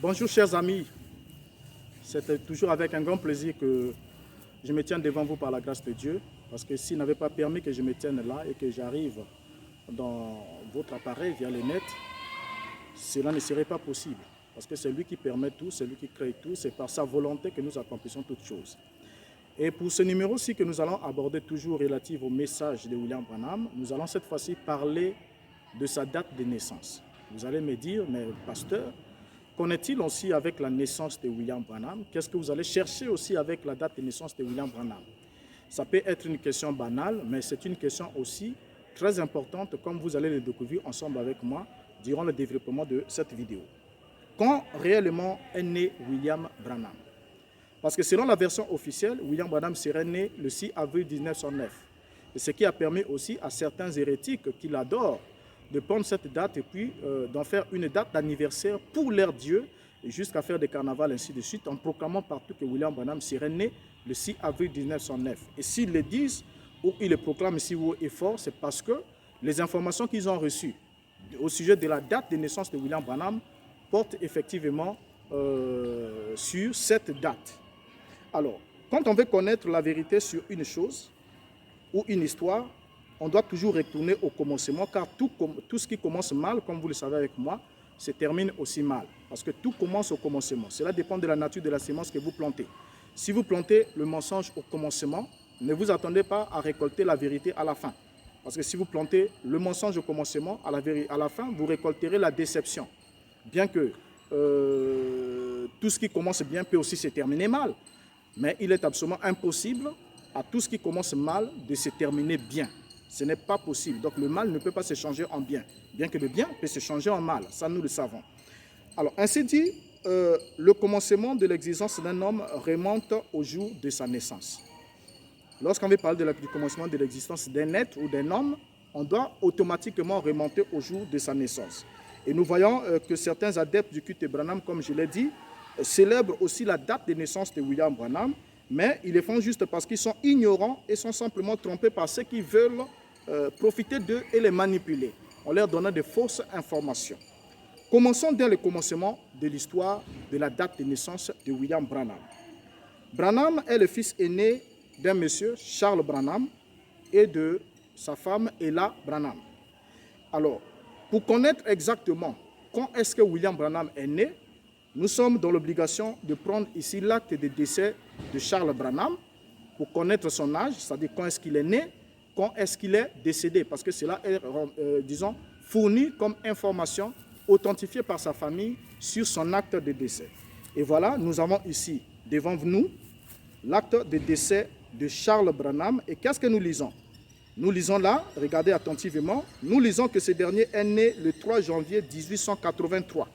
Bonjour chers amis, c'est toujours avec un grand plaisir que je me tiens devant vous par la grâce de Dieu, parce que s'il n'avait pas permis que je me tienne là et que j'arrive dans votre appareil via le net, cela ne serait pas possible, parce que c'est lui qui permet tout, c'est lui qui crée tout, c'est par sa volonté que nous accomplissons toutes choses. Et pour ce numéro-ci que nous allons aborder toujours relatif au message de William Branham, nous allons cette fois-ci parler de sa date de naissance. Vous allez me dire, mais pasteur, qu'en-est-il aussi avec la naissance de William Branham? Qu'est-ce que vous allez chercher aussi avec la date de naissance de William Branham? Ça peut être une question banale, mais c'est une question aussi très importante, comme vous allez le découvrir ensemble avec moi durant le développement de cette vidéo. Quand réellement est né William Branham? Parce que selon la version officielle, William Branham serait né le 6 avril 1909. Et ce qui a permis aussi à certains hérétiques qui l'adorent de prendre cette date et puis d'en faire une date d'anniversaire pour leur Dieu, jusqu'à faire des carnavals, ainsi de suite, en proclamant partout que William Branham serait né le 6 avril 1909. Et s'ils le disent ou ils le proclament si haut et fort, c'est parce que les informations qu'ils ont reçues au sujet de la date de naissance de William Branham portent effectivement sur cette date. Alors, quand on veut connaître la vérité sur une chose ou une histoire, on doit toujours retourner au commencement, car tout ce qui commence mal, comme vous le savez avec moi, se termine aussi mal. Parce que tout commence au commencement. Cela dépend de la nature de la sémence que vous plantez. Si vous plantez le mensonge au commencement, ne vous attendez pas à récolter la vérité à la fin. Parce que si vous plantez le mensonge au commencement, à la fin, vous récolterez la déception. Bien que tout ce qui commence bien peut aussi se terminer mal. Mais il est absolument impossible à tout ce qui commence mal de se terminer bien. Ce n'est pas possible. Donc le mal ne peut pas se changer en bien. Bien que le bien peut se changer en mal. Ça, nous le savons. Alors, ainsi dit, le commencement de l'existence d'un homme remonte au jour de sa naissance. Lorsqu'on veut parler du commencement de l'existence d'un être ou d'un homme, on doit automatiquement remonter au jour de sa naissance. Et nous voyons que certains adeptes du culte de Branham, comme je l'ai dit, célèbrent aussi la date de naissance de William Branham, mais ils le font juste parce qu'ils sont ignorants et sont simplement trompés par ceux qui veulent profiter d'eux et les manipuler, en leur donnant de fausses informations. Commençons dès le commencement de l'histoire de la date de naissance de William Branham. Branham est le fils aîné d'un monsieur, Charles Branham, et de sa femme, Ella Branham. Alors, pour connaître exactement quand est-ce que William Branham est né, nous sommes dans l'obligation de prendre ici l'acte de décès de Charles Branham pour connaître son âge, c'est-à-dire quand est-ce qu'il est né, quand est-ce qu'il est décédé, parce que cela est, disons, fourni comme information authentifiée par sa famille sur son acte de décès. Et voilà, nous avons ici devant nous l'acte de décès de Charles Branham. Et qu'est-ce que nous lisons? Nous lisons là, regardez attentivement, nous lisons que ce dernier est né le 3 janvier 1883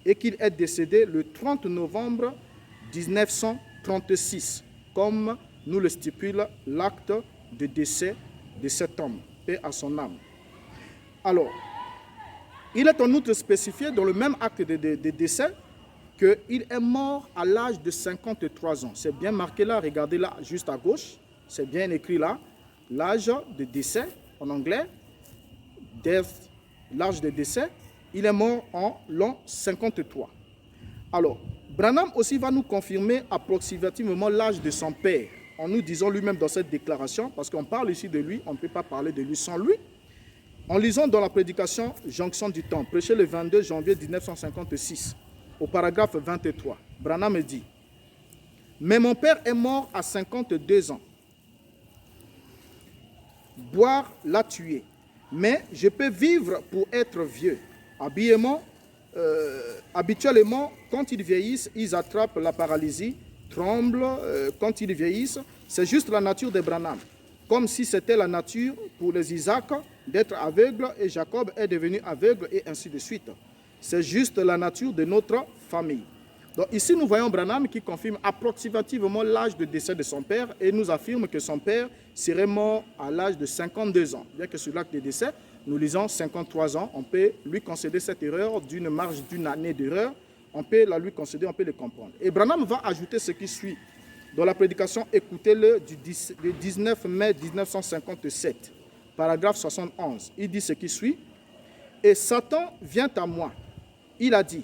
et qu'il est décédé le 30 novembre 1936, comme nous le stipule l'acte de décès de cet homme, paix à son âme. Alors, il est en outre spécifié dans le même acte de décès qu'il est mort à l'âge de 53 ans. C'est bien marqué là, regardez là, juste à gauche, c'est bien écrit là, l'âge de décès en anglais, l'âge de décès, il est mort en l'an 53. Alors, Branham aussi va nous confirmer approximativement l'âge de son père, en nous disant lui-même dans cette déclaration, parce qu'on parle ici de lui, on ne peut pas parler de lui sans lui. En lisant dans la prédication Jonction du temps, prêchée le 22 janvier 1956, au paragraphe 23, Branham dit « Mais mon père est mort à 52 ans. Boire l'a tué, mais je peux vivre pour être vieux. Habituellement, quand ils vieillissent, ils attrapent la paralysie, tremblent quand ils vieillissent. C'est juste la nature de Branham. Comme si c'était la nature pour les Isaac d'être aveugles et Jacob est devenu aveugle et ainsi de suite. C'est juste la nature de notre famille. Donc ici, nous voyons Branham qui confirme approximativement l'âge de décès de son père et nous affirme que son père serait mort à l'âge de 52 ans. Bien que sur l'acte de décès, nous lisons 53 ans, on peut lui concéder cette erreur d'une marge d'une année d'erreur, on peut la lui concéder, on peut le comprendre. Et Branham va ajouter ce qui suit. Dans la prédication, écoutez-le du 19 mai 1957, paragraphe 71. Il dit ce qui suit. « Et Satan vient à moi. Il a dit,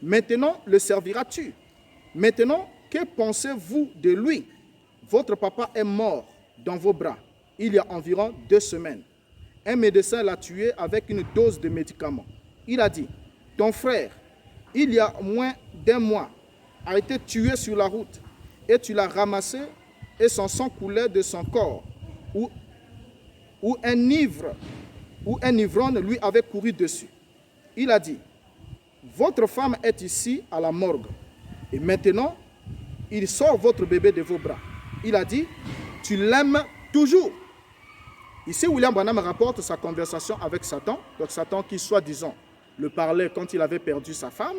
Maintenant, le serviras-tu? Maintenant, que pensez-vous de lui? Votre papa est mort dans vos bras il y a environ 2 semaines. Un médecin l'a tué avec une dose de médicaments. Il a dit, ton frère, il y a moins d'1 mois, a été tué sur la route et tu l'as ramassé et son sang coulait de son corps où un ivrogne lui avait couru dessus. Il a dit, votre femme est ici à la morgue et maintenant, il sort votre bébé de vos bras. Il a dit, tu l'aimes toujours. Ici, William Branham rapporte sa conversation avec Satan, donc Satan qui, soi-disant, le parlait quand il avait perdu sa femme,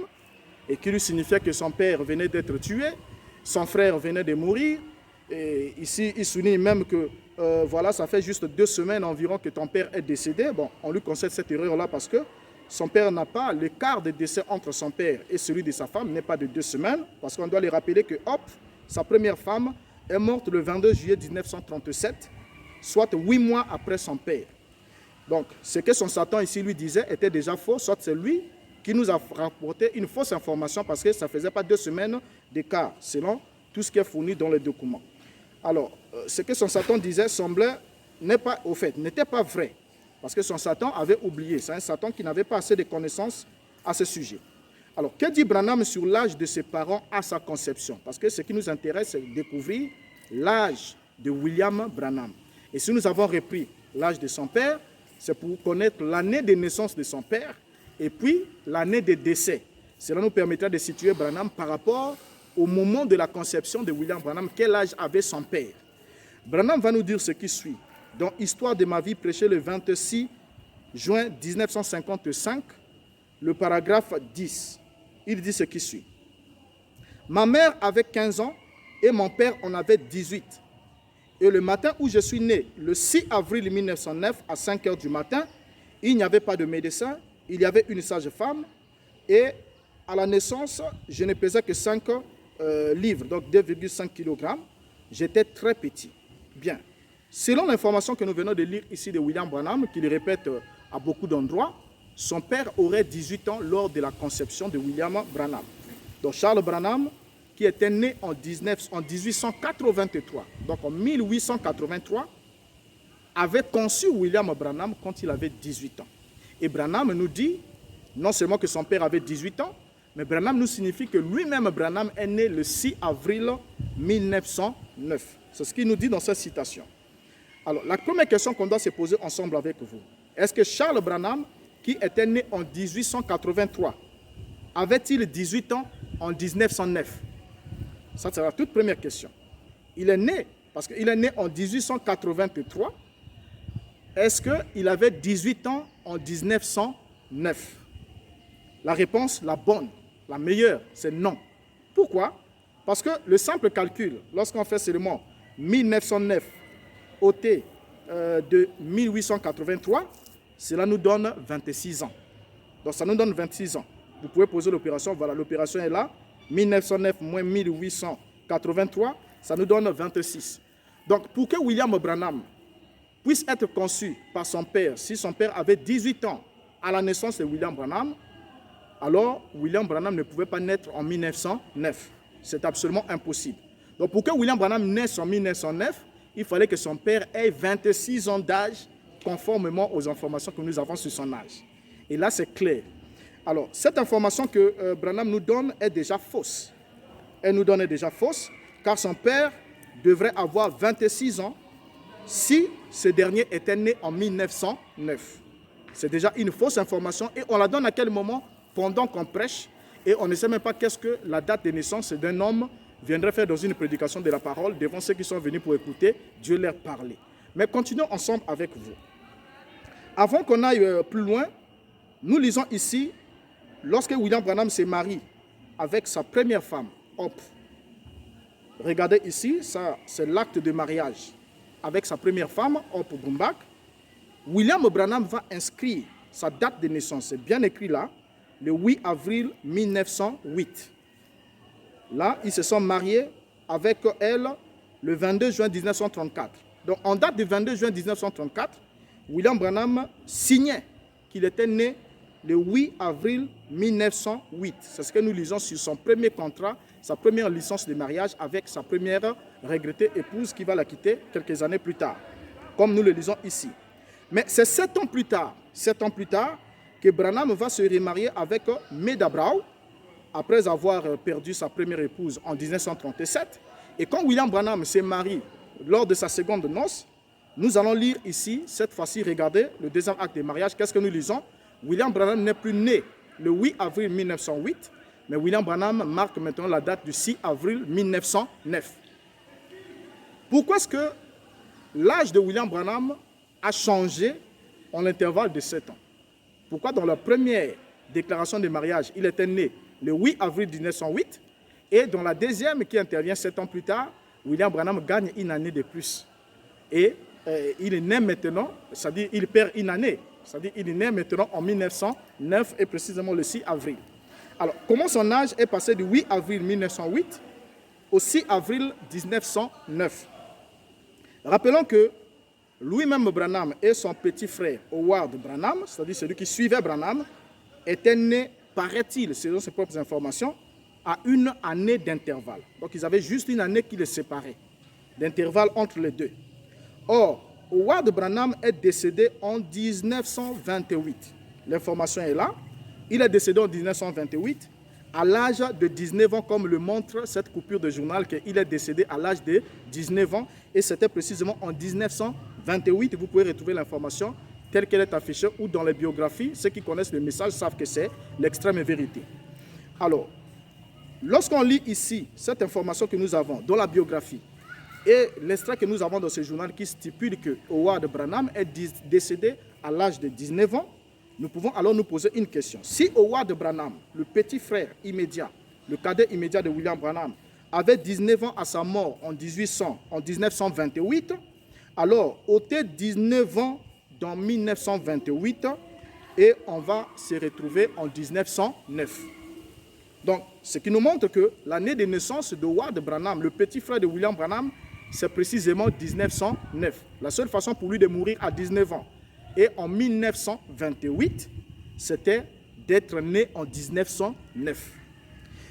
et qui lui signifiait que son père venait d'être tué, son frère venait de mourir, et ici, il souligne même que, voilà, ça fait juste 2 semaines environ que ton père est décédé. Bon, on lui concède cette erreur-là parce que son père n'a pas, l'écart de décès entre son père et celui de sa femme n'est pas de 2 semaines, parce qu'on doit lui rappeler que, hop, sa première femme est morte le 22 juillet 1937, soit 8 mois après son père. Donc, ce que son Satan ici lui disait était déjà faux, soit c'est lui qui nous a rapporté une fausse information parce que ça ne faisait pas 2 semaines d'écart, selon tout ce qui est fourni dans les documents. Alors, ce que son Satan disait semblait, n'était pas vrai, parce que son Satan avait oublié. C'est un Satan qui n'avait pas assez de connaissances à ce sujet. Alors, que dit Branham sur l'âge de ses parents à sa conception? Parce que ce qui nous intéresse, c'est de découvrir l'âge de William Branham. Et si nous avons repris l'âge de son père, c'est pour connaître l'année de naissance de son père et puis l'année de décès. Cela nous permettra de situer Branham par rapport au moment de la conception de William Branham, quel âge avait son père. Branham va nous dire ce qui suit. Dans Histoire de ma vie, prêché le 26 juin 1955, le paragraphe 10, il dit ce qui suit. Ma mère avait 15 ans et mon père en avait 18. Et le matin où je suis né, le 6 avril 1909, à 5 heures du matin, il n'y avait pas de médecin, il y avait une sage-femme. Et à la naissance, je ne pesais que 5 livres, donc 2,5 kg. J'étais très petit. Bien. Selon l'information que nous venons de lire ici de William Branham, qu'il répète à beaucoup d'endroits, son père aurait 18 ans lors de la conception de William Branham. Donc Charles Branham, qui était né en 1883, donc en 1883, avait conçu William Branham quand il avait 18 ans. Et Branham nous dit, non seulement que son père avait 18 ans, mais Branham nous signifie que lui-même, Branham, est né le 6 avril 1909. C'est ce qu'il nous dit dans cette citation. Alors, la première question qu'on doit se poser ensemble avec vous, est-ce que Charles Branham, qui était né en 1883, avait-il 18 ans en 1909? Ça, c'est la toute première question. Il est né, parce qu'il est né en 1883. Est-ce qu'il avait 18 ans en 1909? La réponse, la bonne, la meilleure, c'est non. Pourquoi? Parce que le simple calcul, lorsqu'on fait seulement 1909 ôté de 1883, cela nous donne 26 ans. Donc ça nous donne 26 ans. Vous pouvez poser l'opération, voilà, l'opération est là. 1909 moins 1883, ça nous donne 26. Donc, pour que William Branham puisse être conçu par son père, si son père avait 18 ans à la naissance de William Branham, alors William Branham ne pouvait pas naître en 1909. C'est absolument impossible. Donc, pour que William Branham naisse en 1909, il fallait que son père ait 26 ans d'âge, conformément aux informations que nous avons sur son âge. Et là, c'est clair. Alors, cette information que Branham nous donne est déjà fausse. Elle nous donne déjà fausse, car son père devrait avoir 26 ans si ce dernier était né en 1909. C'est déjà une fausse information et on la donne à quel moment? Pendant qu'on prêche, et on ne sait même pas qu'est-ce que la date de naissance d'un homme viendrait faire dans une prédication de la parole devant ceux qui sont venus pour écouter Dieu leur parler. Mais continuons ensemble avec vous. Avant qu'on aille plus loin, nous lisons ici, lorsque William Branham s'est marié avec sa première femme, hop, regardez ici, ça c'est l'acte de mariage avec sa première femme, Hop Brumbach. William Branham va inscrire sa date de naissance, c'est bien écrit là, le 8 avril 1908. Là, ils se sont mariés avec elle le 22 juin 1934. Donc, en date du 22 juin 1934, William Branham signait qu'il était né le 8 avril 1908. C'est ce que nous lisons sur son premier contrat, sa première licence de mariage avec sa première regrettée épouse qui va la quitter quelques années plus tard, comme nous le lisons ici. Mais c'est 7 ans plus tard, que Branham va se remarier avec Meda Brown, après avoir perdu sa première épouse en 1937. Et quand William Branham se marie lors de sa seconde noce, nous allons lire ici, cette fois-ci, regardez le deuxième acte de mariage. Qu'est-ce que nous lisons? William Branham n'est plus né le 8 avril 1908, mais William Branham marque maintenant la date du 6 avril 1909. Pourquoi est-ce que l'âge de William Branham a changé en l'intervalle de 7 ans? Pourquoi dans la première déclaration de mariage, il était né le 8 avril 1908, et dans la deuxième qui intervient 7 ans plus tard, William Branham gagne une année de plus. Et il est né maintenant, c'est-à-dire il perd une année, c'est-à-dire il est né maintenant en 1909 et précisément le 6 avril. Alors, comment son âge est passé du 8 avril 1908 au 6 avril 1909? Rappelons que lui-même Branham et son petit frère Howard Branham, c'est-à-dire celui qui suivait Branham, étaient nés, paraît-il, selon ses propres informations, à une année d'intervalle. Donc, ils avaient juste une année qui les séparait, d'intervalle entre les deux. Or, Howard Branham est décédé en 1928. L'information est là. Il est décédé en 1928 à l'âge de 19 ans, comme le montre cette coupure de journal, qu'il est décédé à l'âge de 19 ans. Et c'était précisément en 1928. Vous pouvez retrouver l'information telle qu'elle est affichée ou dans les biographies. Ceux qui connaissent le message savent que c'est l'extrême vérité. Alors, lorsqu'on lit ici cette information que nous avons dans la biographie et l'extrait que nous avons dans ce journal qui stipule que Howard Branham est décédé à l'âge de 19 ans, nous pouvons alors nous poser une question. Si Howard Branham, le petit frère immédiat, le cadet immédiat de William Branham, avait 19 ans à sa mort en 1928, alors ôtez 19 ans dans 1928 et on va se retrouver en 1909. Donc, ce qui nous montre que l'année de naissance de Howard Branham, le petit frère de William Branham, c'est précisément 1909. La seule façon pour lui de mourir à 19 ans et en 1928, c'était d'être né en 1909.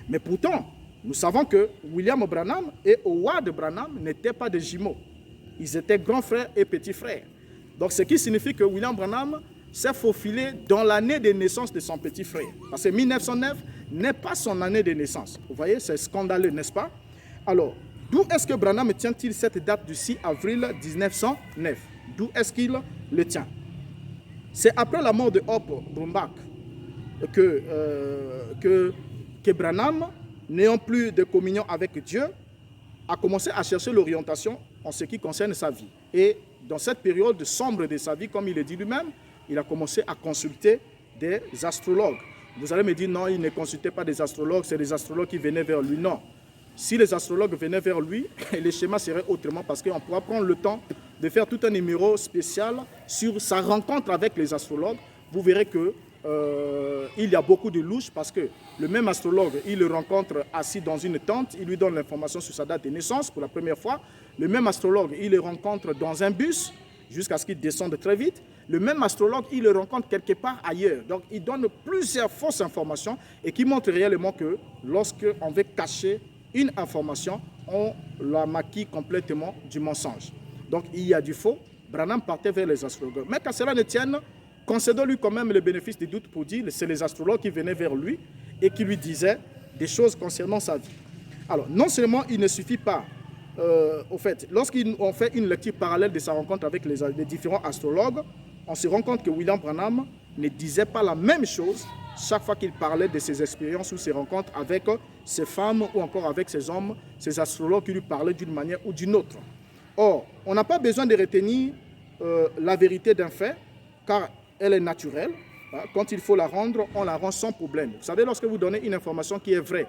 Mais pourtant, nous savons que William Branham et Howard Branham n'étaient pas des jumeaux. Ils étaient grands frères et petits frères. Donc, ce qui signifie que William Branham s'est faufilé dans l'année de naissance de son petit frère. Parce que 1909 n'est pas son année de naissance. Vous voyez, c'est scandaleux, n'est-ce pas? Alors, d'où est-ce que Branham tient-il cette date du 6 avril 1909? D'où est-ce qu'il le tient? C'est après la mort de Hope Brumbach que Branham, n'ayant plus de communion avec Dieu, a commencé à chercher l'orientation en ce qui concerne sa vie. Et dans cette période sombre de sa vie, comme il le dit lui-même, il a commencé à consulter des astrologues. Vous allez me dire, non, il ne consultait pas des astrologues, c'est les astrologues qui venaient vers lui. Non. Si les astrologues venaient vers lui, le schéma serait autrement parce qu'on pourra prendre le temps de faire tout un numéro spécial sur sa rencontre avec les astrologues. Vous verrez que il y a beaucoup de louches parce que le même astrologue, il le rencontre assis dans une tente, il lui donne l'information sur sa date de naissance pour la première fois. Le même astrologue, il le rencontre dans un bus jusqu'à ce qu'il descende très vite. Le même astrologue, il le rencontre quelque part ailleurs. Donc, il donne plusieurs fausses informations et qui montrent réellement que lorsqu'on veut cacher une information, on la maquille complètement du mensonge. Donc, il y a du faux. Branham partait vers les astrologues. Mais qu'à cela ne tienne, concédons-lui quand même le bénéfice du doute pour dire que c'est les astrologues qui venaient vers lui et qui lui disaient des choses concernant sa vie. Alors, non seulement il ne suffit pas, au fait, lorsqu'on fait une lecture parallèle de sa rencontre avec les différents astrologues, on se rend compte que William Branham ne disait pas la même chose chaque fois qu'il parlait de ses expériences ou ses rencontres avec ses femmes ou encore avec ses hommes, ses astrologues qui lui parlaient d'une manière ou d'une autre. Or, on n'a pas besoin de retenir la vérité d'un fait, car elle est naturelle. Quand il faut la rendre, on la rend sans problème. Vous savez, lorsque vous donnez une information qui est vraie,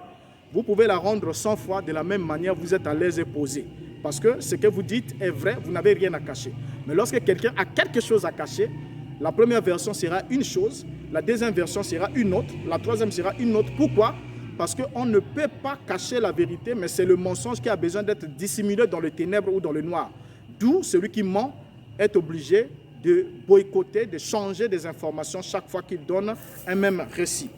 vous pouvez la rendre 100 fois de la même manière, vous êtes à l'aise et posé. Parce que ce que vous dites est vrai, vous n'avez rien à cacher. Mais lorsque quelqu'un a quelque chose à cacher, la première version sera une chose, la deuxième version sera une autre, la troisième sera une autre. Pourquoi? Parce qu'on ne peut pas cacher la vérité, mais c'est le mensonge qui a besoin d'être dissimulé dans les ténèbres ou dans le noir. D'où celui qui ment est obligé de boycotter, de changer des informations chaque fois qu'il donne un même récit.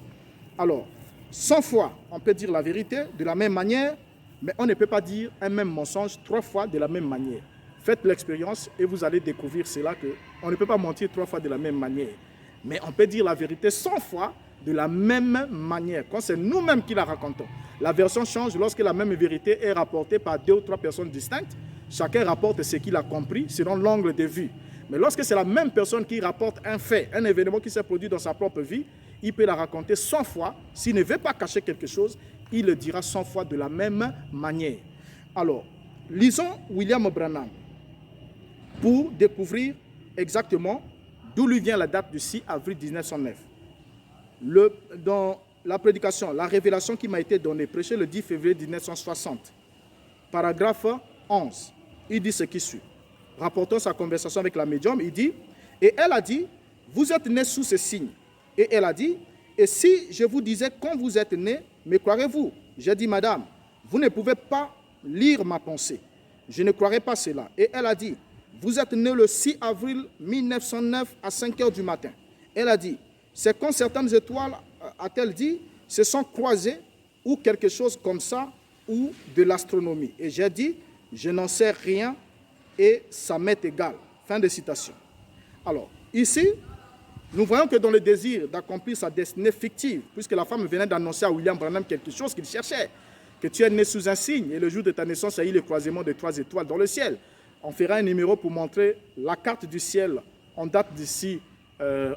Alors, 100 fois, on peut dire la vérité de la même manière, mais on ne peut pas dire un même mensonge 3 fois de la même manière. Faites l'expérience et vous allez découvrir cela qu'on ne peut pas mentir 3 fois de la même manière. Mais on peut dire la vérité 100 fois de la même manière, quand c'est nous-mêmes qui la racontons. La version change lorsque la même vérité est rapportée par 2 ou 3 personnes distinctes. Chacun rapporte ce qu'il a compris selon l'angle de vue. Mais lorsque c'est la même personne qui rapporte un fait, un événement qui s'est produit dans sa propre vie, il peut la raconter 100 fois. S'il ne veut pas cacher quelque chose, il le dira 100 fois de la même manière. Alors, lisons William Branham pour découvrir exactement d'où lui vient la date du 6 avril 1909. Dans la prédication, la révélation qui m'a été donnée, prêchée le 10 février 1960, paragraphe 11, il dit ce qui suit. Rapportant sa conversation avec la médium, il dit, et elle a dit, vous êtes né sous ce signe. Et elle a dit, et si je vous disais quand vous êtes né, me croirez-vous? J'ai dit, madame, vous ne pouvez pas lire ma pensée. Je ne croirais pas cela. Et elle a dit, vous êtes né le 6 avril 1909 à 5 heures du matin. Elle a dit, c'est quand certaines étoiles, a-t-elle dit, se sont croisées ou quelque chose comme ça, ou de l'astronomie. Et j'ai dit, je n'en sais rien et ça m'est égal. Fin de citation. Alors, ici, nous voyons que dans le désir d'accomplir sa destinée fictive, puisque la femme venait d'annoncer à William Branham quelque chose qu'il cherchait, que tu es né sous un signe et le jour de ta naissance, il y a eu le croisement de 3 étoiles dans le ciel. On fera un numéro pour montrer la carte du ciel en date d'ici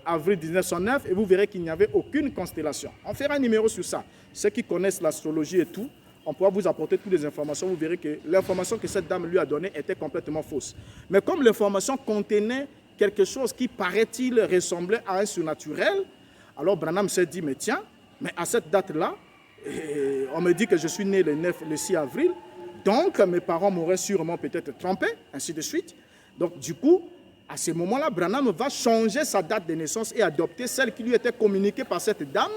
avril 1909 et vous verrez qu'il n'y avait aucune constellation. On fera un numéro sur ça. Ceux qui connaissent l'astrologie et tout, on pourra vous apporter toutes les informations. Vous verrez que l'information que cette dame lui a donnée était complètement fausse. Mais comme l'information contenait quelque chose qui, paraît-il, ressemblait à un surnaturel, alors Branham s'est dit, mais tiens, mais à cette date-là, on me dit que je suis né le 6 avril, donc mes parents m'auraient sûrement peut-être trompé, ainsi de suite. Donc du coup, à ce moment-là, Branham va changer sa date de naissance et adopter celle qui lui était communiquée par cette dame,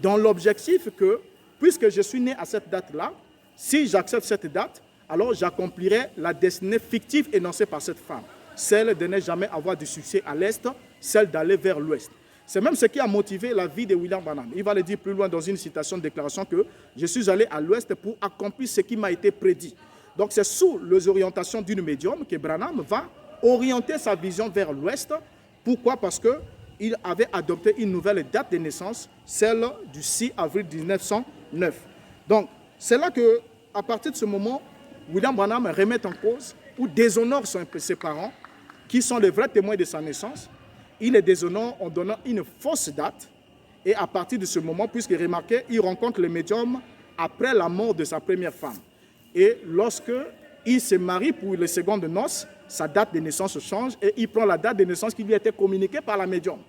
dans l'objectif que, puisque je suis né à cette date-là, si j'accepte cette date, alors j'accomplirai la destinée fictive énoncée par cette femme, celle de ne jamais avoir de succès à l'Est, celle d'aller vers l'Ouest. C'est même ce qui a motivé la vie de William Branham. Il va le dire plus loin dans une citation de déclaration que je suis allé à l'Ouest pour accomplir ce qui m'a été prédit. Donc c'est sous les orientations d'une médium que Branham va orienter sa vision vers l'Ouest. Pourquoi? Parce qu'il avait adopté une nouvelle date de naissance, celle du 6 avril 1909. Donc c'est là qu'à partir de ce moment, William Branham remet en cause ou déshonore ses parents, qui sont les vrais témoins de sa naissance. Il les déshonore en donnant une fausse date. Et à partir de ce moment, puisqu'il remarquait, il rencontre le médium après la mort de sa première femme. Et lorsqu'il se marie pour les secondes noces, sa date de naissance change et il prend la date de naissance qui lui a été communiquée par la médium.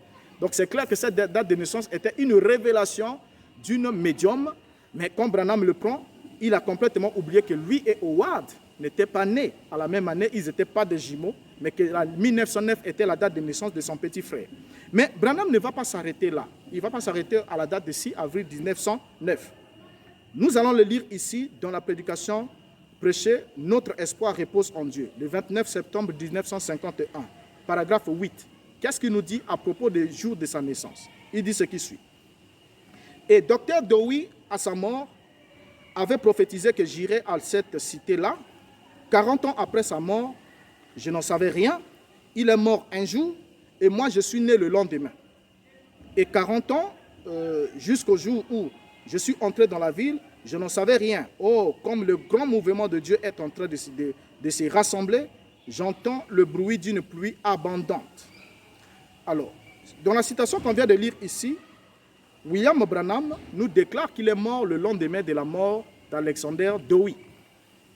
Donc c'est clair que cette date de naissance était une révélation d'une médium. Mais quand Branham le prend, il a complètement oublié que lui et Howard n'étaient pas nés à la même année, ils n'étaient pas des jumeaux, mais que 1909 était la date de naissance de son petit frère. Mais Branham ne va pas s'arrêter là. Il ne va pas s'arrêter à la date de 6 avril 1909. Nous allons le lire ici dans la prédication prêchée « Notre espoir repose en Dieu », le 29 septembre 1951, paragraphe 8. Qu'est-ce qu'il nous dit à propos des jours de sa naissance? Il dit ce qui suit. « Et Dr. Dewey, à sa mort, avait prophétisé que j'irais à cette cité-là. 40 ans après sa mort, je n'en savais rien. Il est mort un jour et moi, je suis né le lendemain. Et 40 ans, jusqu'au jour où je suis entré dans la ville, je n'en savais rien. Oh, comme le grand mouvement de Dieu est en train de se rassembler, j'entends le bruit d'une pluie abondante. Alors, dans la citation qu'on vient de lire ici, William Branham nous déclare qu'il est mort le lendemain de la mort d'Alexander Dewey.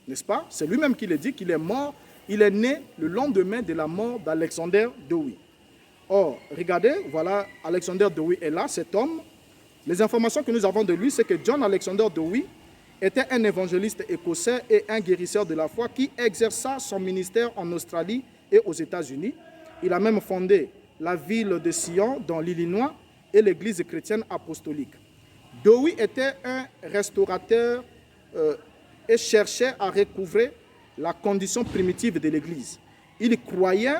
N'est-ce pas? C'est lui-même qui le dit qu'il est mort. Il est né le lendemain de la mort d'Alexander Dewey. Or, regardez, voilà, Alexander Dewey est là, cet homme. Les informations que nous avons de lui, c'est que John Alexander Dewey était un évangéliste écossais et un guérisseur de la foi qui exerça son ministère en Australie et aux États-Unis. Il a même fondé la ville de Sion, dans l'Illinois, et l'église chrétienne apostolique. Dewey était un restaurateur et cherchait à recouvrer la condition primitive de l'église. Il croyait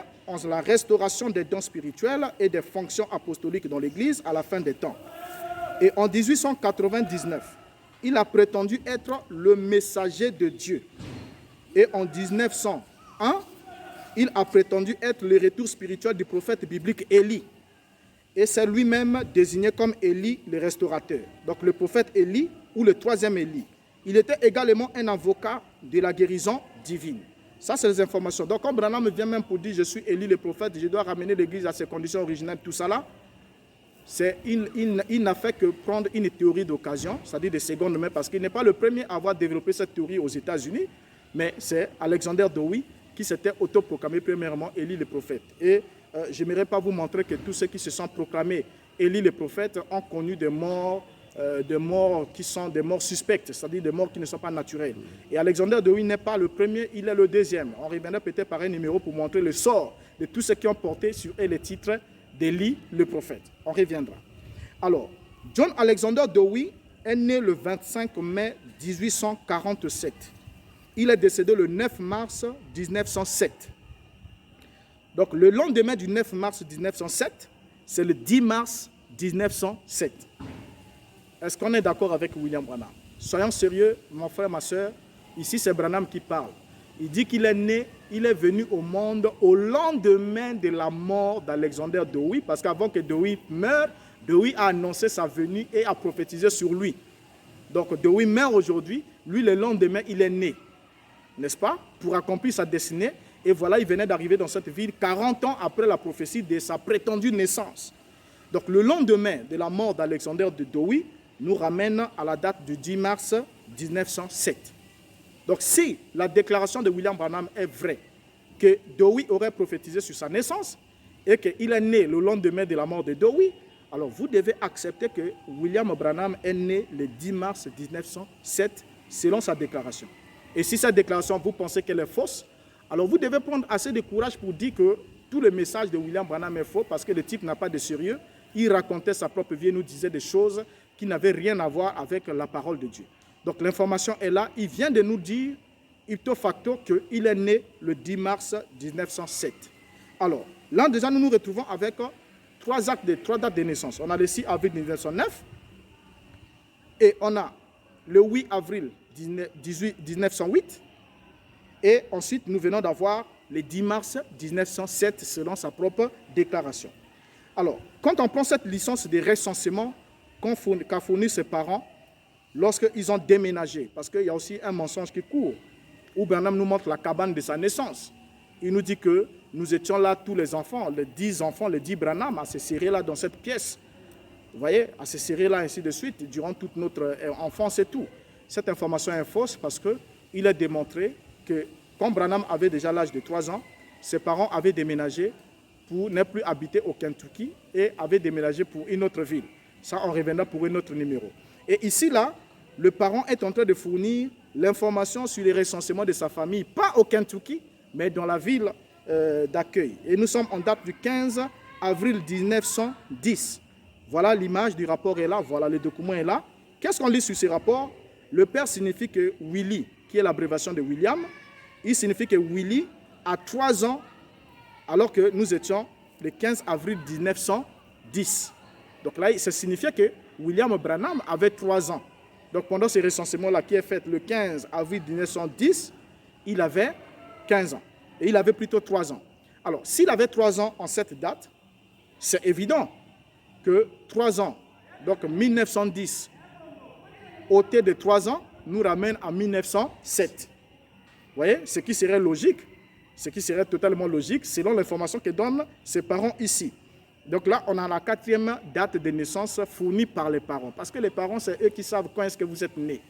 la restauration des dons spirituels et des fonctions apostoliques dans l'Église à la fin des temps. Et en 1899, il a prétendu être le messager de Dieu. Et en 1901, il a prétendu être le retour spirituel du prophète biblique Élie. Et c'est lui-même désigné comme Élie le restaurateur. Donc le prophète Élie ou le troisième Élie. Il était également un avocat de la guérison divine. Ça, c'est les informations. Donc quand Branham vient même pour dire « je suis Élie le prophète, je dois ramener l'Église à ses conditions originelles », tout ça là, il n'a fait que prendre une théorie d'occasion, c'est-à-dire de seconde main, parce qu'il n'est pas le premier à avoir développé cette théorie aux États-Unis, mais c'est Alexander Dowie qui s'était autoproclamé premièrement Élie le prophète. Et je n'aimerais pas vous montrer que tous ceux qui se sont proclamés Élie le prophète ont connu des morts qui sont des morts suspectes, c'est-à-dire des morts qui ne sont pas naturelles. Et Alexander Dowie n'est pas le premier, il est le deuxième. On reviendra peut-être par un numéro pour montrer le sort de tous ceux qui ont porté sur eux les titres d'Élie le prophète. On reviendra. Alors, John Alexander Dowie est né le 25 mai 1847. Il est décédé le 9 mars 1907. Donc, le lendemain du 9 mars 1907, c'est le 10 mars 1907. Est-ce qu'on est d'accord avec William Branham? Soyons sérieux, mon frère, ma soeur. Ici, c'est Branham qui parle. Il dit qu'il est né, il est venu au monde au lendemain de la mort d'Alexander Dowie, parce qu'avant que Dowie meure, Dowie a annoncé sa venue et a prophétisé sur lui. Donc Dowie meurt aujourd'hui, lui le lendemain, il est né, n'est-ce pas, pour accomplir sa destinée. Et voilà, il venait d'arriver dans cette ville 40 ans après la prophétie de sa prétendue naissance. Donc le lendemain de la mort d'Alexander Dowie nous ramène à la date du 10 mars 1907. Donc si la déclaration de William Branham est vraie, que Dowie aurait prophétisé sur sa naissance et qu'il est né le lendemain de la mort de Dowie, alors vous devez accepter que William Branham est né le 10 mars 1907 selon sa déclaration. Et si cette déclaration, vous pensez qu'elle est fausse, alors vous devez prendre assez de courage pour dire que tout le message de William Branham est faux parce que le type n'a pas de sérieux. Il racontait sa propre vie et nous disait des choses qui n'avaient rien à voir avec la parole de Dieu. Donc l'information est là. Il vient de nous dire, ipso facto, qu'il est né le 10 mars 1907. Alors, là déjà, nous nous retrouvons avec trois dates de naissance. On a le 6 avril 1909 et on a le 8 avril 1908 et ensuite nous venons d'avoir le 10 mars 1907 selon sa propre déclaration. Alors, quand on prend cette licence de recensement qu'a fourni ses parents lorsqu'ils ont déménagé, parce qu'il y a aussi un mensonge qui court, où Branham nous montre la cabane de sa naissance. Il nous dit que nous étions là, tous les enfants, les 10 enfants, les 10 Branham, à se serrer là dans cette pièce. Vous voyez, à se serrer là, ainsi de suite, durant toute notre enfance et tout. Cette information est fausse parce qu'il est démontré que, quand Branham avait déjà l'âge de 3 ans, ses parents avaient déménagé pour ne plus habiter au Kentucky et avaient déménagé pour une autre ville. Ça, on reviendra pour un autre numéro. Et ici, là, le parent est en train de fournir l'information sur les recensements de sa famille, pas au Kentucky, mais dans la ville d'accueil. Et nous sommes en date du 15 avril 1910. Voilà l'image du rapport est là, voilà le document est là. Qu'est-ce qu'on lit sur ce rapport? Le père signifie que Willie, qui est l'abréviation de William, il signifie que Willie a 3 ans, alors que nous étions le 15 avril 1910. Donc là, ça signifiait que William Branham avait 3 ans. Donc pendant ce recensement-là qui est fait le 15 avril 1910, il avait 15 ans. Et il avait plutôt 3 ans. Alors, s'il avait 3 ans en cette date, c'est évident que 3 ans, donc 1910, ôté de 3 ans, nous ramène à 1907. Vous voyez, ce qui serait logique, ce qui serait totalement logique, selon l'information que donnent ses parents ici. Donc là, on a la 4e date de naissance fournie par les parents. Parce que les parents, c'est eux qui savent quand est-ce que vous êtes né.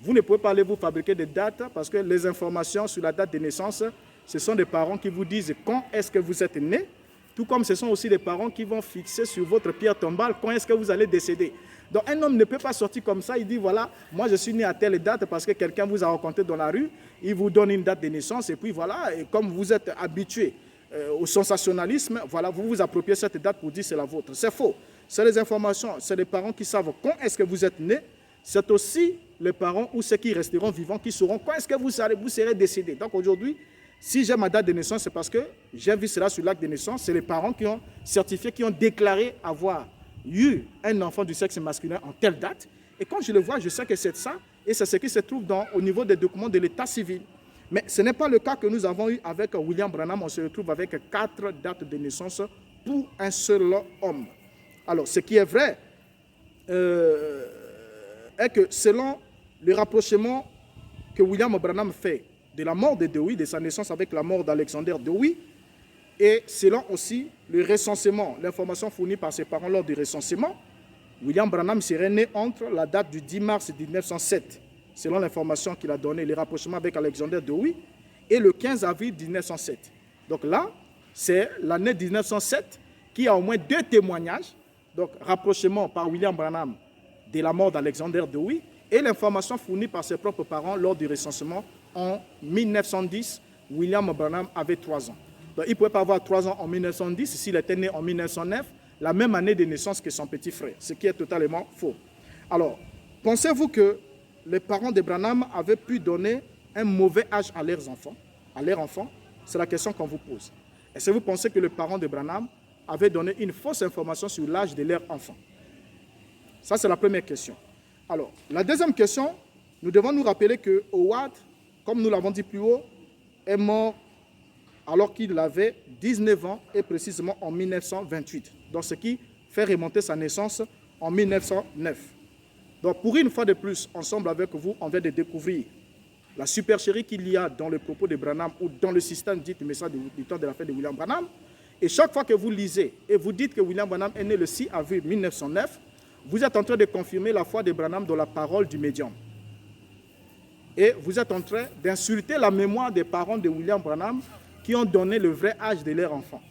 Vous ne pouvez pas aller vous fabriquer des dates parce que les informations sur la date de naissance, ce sont des parents qui vous disent quand est-ce que vous êtes né, tout comme ce sont aussi des parents qui vont fixer sur votre pierre tombale quand est-ce que vous allez décéder. Donc un homme ne peut pas sortir comme ça, il dit voilà, moi je suis né à telle date parce que quelqu'un vous a rencontré dans la rue, il vous donne une date de naissance et puis voilà, et comme vous êtes habitué au sensationnalisme, voilà, vous vous appropriez cette date pour dire c'est la vôtre. C'est faux. C'est les informations, c'est les parents qui savent quand est-ce que vous êtes né. C'est aussi les parents ou ceux qui resteront vivants qui sauront quand est-ce que vous serez décédé. Donc aujourd'hui, Si j'ai ma date de naissance, c'est parce que j'ai vu cela sur l'acte de naissance. C'est les parents qui ont certifié, qui ont déclaré avoir eu un enfant du sexe masculin en telle date. Et quand je le vois, je sais que c'est ça. Et c'est ce qui se trouve au niveau des documents de l'état civil. Mais ce n'est pas le cas que nous avons eu avec William Branham. On se retrouve avec 4 dates de naissance pour un seul homme. Alors, ce qui est vrai est que selon le rapprochement que William Branham fait de la mort de Dewey, de sa naissance avec la mort d'Alexander Dewey, et selon aussi le recensement, l'information fournie par ses parents lors du recensement, William Branham serait né entre la date du 10 mars 1907, selon l'information qu'il a donnée, le rapprochement avec Alexander Dewey, et le 15 avril 1907. Donc là, c'est l'année 1907 qui a au moins 2 témoignages, donc rapprochement par William Branham de la mort d'Alexander Dewey, et l'information fournie par ses propres parents lors du recensement en 1910, William Branham avait 3 ans. Donc il ne pouvait pas avoir 3 ans en 1910 s'il était né en 1909, la même année de naissance que son petit frère, ce qui est totalement faux. Alors, pensez-vous que les parents de Branham avaient pu donner un mauvais âge à leurs enfants? C'est la question qu'on vous pose. Est-ce que vous pensez que les parents de Branham avaient donné une fausse information sur l'âge de leur enfant? Ça, c'est la première question. Alors, la deuxième question, nous devons nous rappeler que Howard, comme nous l'avons dit plus haut, est mort alors qu'il avait 19 ans et précisément en 1928. Donc, ce qui fait remonter sa naissance en 1909. Donc, pour une fois de plus, ensemble avec vous, on vient de découvrir la supercherie qu'il y a dans le propos de Branham ou dans le système dit du message du temps de la fin de William Branham. Et chaque fois que vous lisez et vous dites que William Branham est né le 6 avril 1909, vous êtes en train de confirmer la foi de Branham dans la parole du médium. Et vous êtes en train d'insulter la mémoire des parents de William Branham qui ont donné le vrai âge de leur enfant.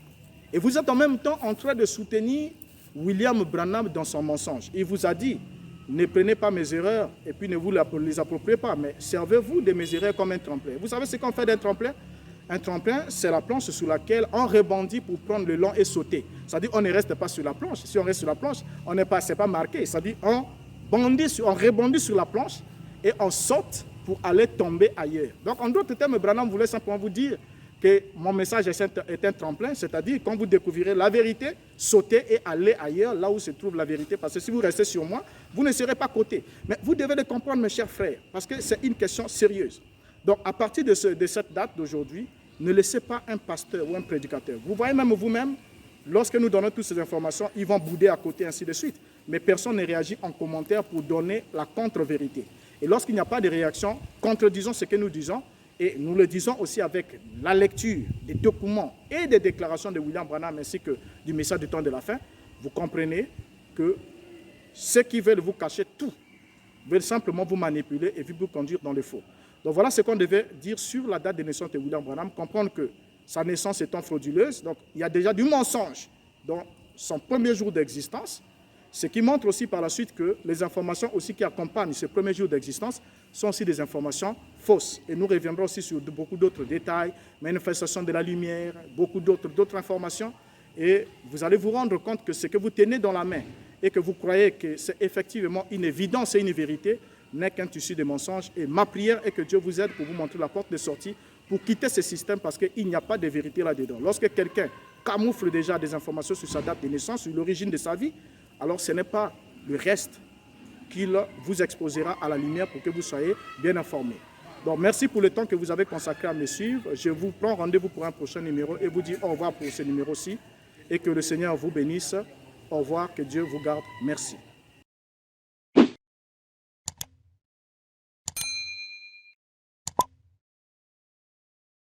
Et vous êtes en même temps en train de soutenir William Branham dans son mensonge. Il vous a dit, ne prenez pas mes erreurs et puis ne vous les appropriez pas, mais servez-vous de mes erreurs comme un tremplin. Vous savez ce qu'on fait d'un tremplin? Un tremplin, c'est la planche sur laquelle on rebondit pour prendre le long et sauter. C'est-à-dire qu'on ne reste pas sur la planche. Si on reste sur la planche, ce n'est pas marqué. C'est-à-dire on rebondit sur la planche et on saute pour aller tomber ailleurs. Donc, en d'autres termes, Branham voulait simplement vous dire que mon message est un tremplin, c'est-à-dire quand vous découvrirez la vérité, sautez et allez ailleurs, là où se trouve la vérité, parce que si vous restez sur moi, vous ne serez pas coté. Mais vous devez le comprendre, mes chers frères, parce que c'est une question sérieuse. Donc, à partir de cette date d'aujourd'hui, ne laissez pas un pasteur ou un prédicateur. Vous voyez même vous-même, lorsque nous donnons toutes ces informations, ils vont bouder à côté, ainsi de suite. Mais personne ne réagit en commentaire pour donner la contre-vérité. Et lorsqu'il n'y a pas de réaction, contredisons ce que nous disons, et nous le disons aussi avec la lecture des documents et des déclarations de William Branham ainsi que du message du temps de la fin, vous comprenez que ceux qui veulent vous cacher tout veulent simplement vous manipuler et vous conduire dans le faux. Donc voilà ce qu'on devait dire sur la date de naissance de William Branham, comprendre que sa naissance étant frauduleuse, donc il y a déjà du mensonge dans son premier jour d'existence, ce qui montre aussi par la suite que les informations aussi qui accompagnent ce premier jour d'existence sont aussi des informations fausses. Et nous reviendrons aussi sur beaucoup d'autres détails, manifestation de la lumière, beaucoup d'autres informations. Et vous allez vous rendre compte que ce que vous tenez dans la main et que vous croyez que c'est effectivement une évidence et une vérité n'est qu'un tissu de mensonges. Et ma prière est que Dieu vous aide pour vous montrer la porte de sortie pour quitter ce système parce qu'il n'y a pas de vérité là-dedans. Lorsque quelqu'un camoufle déjà des informations sur sa date de naissance, sur l'origine de sa vie, alors ce n'est pas le reste qu'il vous exposera à la lumière pour que vous soyez bien informés. Donc merci pour le temps que vous avez consacré à me suivre. Je vous prends rendez-vous pour un prochain numéro et vous dis au revoir pour ce numéro-ci et que le Seigneur vous bénisse. Au revoir, que Dieu vous garde. Merci.